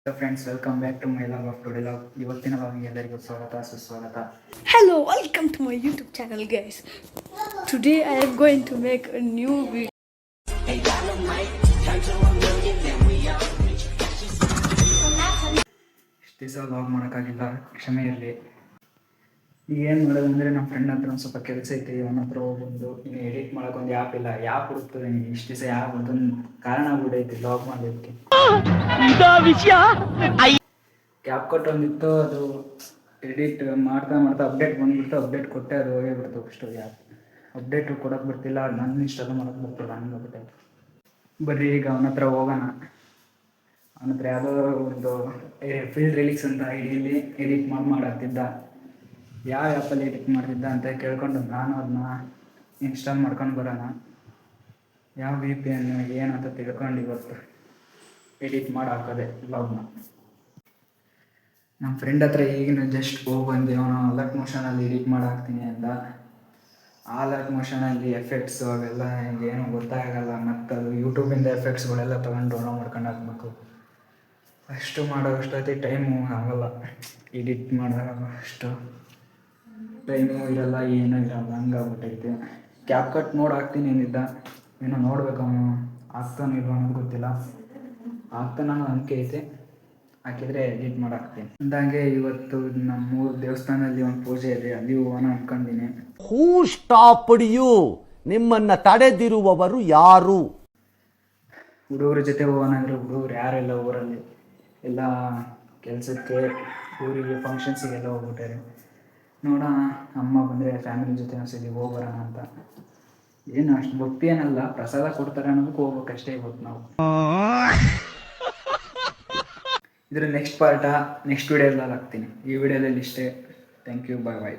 Friends, welcome back to my log of today log. ಇವತ್ತಿನ ಲಾಗಿಗೆ ಎಲ್ಲರಿಗೂ ಸ್ವಾಗತ ಸುಸ್ವಾಗತ. Hello, welcome to my YouTube channel, guys. Today I am going to make a new video. ಇಷ್ಟು ದಿವಸ log ಮಾಡೋಕ್ಕಾಗಿಲ್ಲ, ಕ್ಷಮೆ ಇರಲಿ. ಈಗ ಏನು ಮಾಡೋದಂದರೆ ನಮ್ಮ ಫ್ರೆಂಡ್ ಹತ್ರ ಒಂದು ಸ್ವಲ್ಪ ಕೆಲಸ ಐತಿ, ಅವನ ಹತ್ರ ಹೋಗ್ಬಂದು ಇನ್ನು ಎಡಿಟ್ ಮಾಡೋಕೆ ಒಂದು ಆ್ಯಪ್ ಇಲ್ಲ. ಆ್ಯಪ್ ಹುಡುಕ್ತದೆ ಇಷ್ಟು ದಿವಸ ಆ್ಯಪ್ ಅದೊಂದು ಕಾರಣ ಆಗ್ಬಿಟ್ಟೈತಿ ಲಾಗ್ ಮಾಡೋದಕ್ಕೆ. ಕ್ಯಾಪ್ ಕಟ್ ಒಂದಿತ್ತು, ಅದು ಎಡಿಟ್ ಮಾಡ್ತಾ ಅಪ್ಡೇಟ್ ಬಂದುಬಿಡ್ತು. ಅಪ್ಡೇಟ್ ಕೊಟ್ಟೆ ಅದು ಹೋಗೇ ಬಿಡ್ತು. ಅಷ್ಟು ಆ್ಯಪ್ ಅಪ್ಡೇಟು ಕೊಡೋಕೆ ಬರ್ತಿಲ್ಲ, ನನ್ನ ಇನ್ಸ್ಟಾಲ್ ಮಾಡೋಕೆ ಬರ್ತಿಲ್ಲ, ಹಂಗಾಗ್ಬಿಟ್ಟೆ. ಬರ್ರಿ ಈಗ ಅವನ ಹತ್ರ ಹೋಗೋಣ. ಅವನ ಹತ್ರ ಯಾವುದೋ ಒಂದು ಫೀಲ್ಡ್ ರಿಲೀಕ್ಸ್ ಅಂತ ಐಡಿಯಲ್ಲಿ ಎಡಿಟ್ ಮಾಡಾಕ್ತಿದ್ದ. ಯಾವ ಆ್ಯಪಲ್ಲಿ ಎಡಿಟ್ ಮಾಡ್ತಿದ್ದ ಅಂತ ಕೇಳ್ಕೊಂಡು ನಾನು ಅದನ್ನ ಇನ್ಸ್ಟಾಲ್ ಮಾಡ್ಕೊಂಡು ಬರೋಣ. ಯಾವ VPN ಏನಂತ ತಿಳ್ಕೊಂಡು ಇವತ್ತು ಎಡಿಟ್ ಹಾಕೋದೆ ಬ್ಲಾಗ್ನ. ನಮ್ಮ ಫ್ರೆಂಡ್ ಹತ್ರ ಈಗಿನ ಜಸ್ಟ್ ಹೋಗಿ ಬಂದು ಅವನು ಅಲರ್ಟ್ ಮೋಷನಲ್ಲಿ ಎಡಿಟ್ ಹಾಕ್ತೀನಿ ಅಂತ. ಆ ಅಲರ್ಟ್ ಮೋಷನಲ್ಲಿ ಎಫೆಕ್ಟ್ಸು ಅವೆಲ್ಲ ಏನೂ ಗೊತ್ತಾಗಲ್ಲ. ಮತ್ತು ಅದು ಯೂಟ್ಯೂಬಿಂದ ಎಫೆಕ್ಟ್ಸ್ಗಳೆಲ್ಲ ತೊಗೊಂಡು ಡೌನ್ಲೋಡ್ ಮಾಡ್ಕೊಂಡು ಹಾಕ್ಬೇಕು. ಅಷ್ಟು ಮಾಡೋಷ್ಟೊತ್ತಿಗೆ ಟೈಮು ಆಗಲ್ಲ. ಎಡಿಟ್ ಮಾಡಿದಾಗ ಅಷ್ಟು ಟೈಮು ಇರಲ್ಲ, ಏನೂ ಇರಲ್ಲ, ಹಂಗಾಗ್ಬಿಟ್ಟೈತೆ. ಕ್ಯಾಪ್ ಕಟ್ ಹಾಕ್ತೀನಿ ಏನಿದ್ದ, ಏನೋ ನೋಡ್ಬೇಕು ಅವನು ಆಗ್ತಾನೆ ಇಲ್ವ ಅನ್ನೋದು ಗೊತ್ತಿಲ್ಲ. ಆಗ್ತಾನೆ ಅನ್ನೋ ನಂಬಿಕೆ ಐತೆ. ಹಾಕಿದರೆ ಎಡಿಟ್ ಹಾಕ್ತೀನಿ. ಅಂದಾಗೆ ಇವತ್ತು ನಮ್ಮೂರು ದೇವಸ್ಥಾನದಲ್ಲಿ ಒಂದು ಪೂಜೆ ಇದೆ, ಅಲ್ಲಿ ಹೋಗೋಣ ಅಂದ್ಕೊಂಡಿನಿ. ಹೂ ಸ್ಟಾಪ್ಡ್ ಯು? ನಿಮ್ಮನ್ನ ತಡೆದಿರುವವರು ಯಾರು? ಹುಡುಗರ ಜೊತೆ ಹೋಗೋಣ ಅಂದರೆ ಹುಡುಗರು ಯಾರೆಲ್ಲ ಊರಲ್ಲಿ ಎಲ್ಲ ಕೆಲಸಕ್ಕೆ, ಊರಿಗೆ ಫಂಕ್ಷನ್ಸಿಗೆಲ್ಲ ಹೋಗ್ಬಿಟ್ಟಾರೆ. ನೋಡೋಣ, ಅಮ್ಮ ಬಂದರೆ ಫ್ಯಾಮಿಲಿ ಜೊತೆ ಒಂದ್ಸಲಿ ಹೋಗ್ಬರೋಣ ಅಂತ. ಏನು ಅಷ್ಟು ಭಕ್ತಿ ಏನಲ್ಲ, ಪ್ರಸಾದ ಕೊಡ್ತಾರೆ ಅನ್ನೋದಕ್ಕೆ ಹೋಗ್ಬೇಕಷ್ಟೇ ಇವತ್ತು ನಾವು. ಇದ್ರ ನೆಕ್ಸ್ಟ್ ಪಾರ್ಟ ನೆಕ್ಸ್ಟ್ ವಿಡಿಯೋದಲ್ಲಿ ಹಾಕ್ತೀನಿ. ಈ ವಿಡಿಯೋದಲ್ಲಿ ಇಷ್ಟೇ. Thank you, bye bye.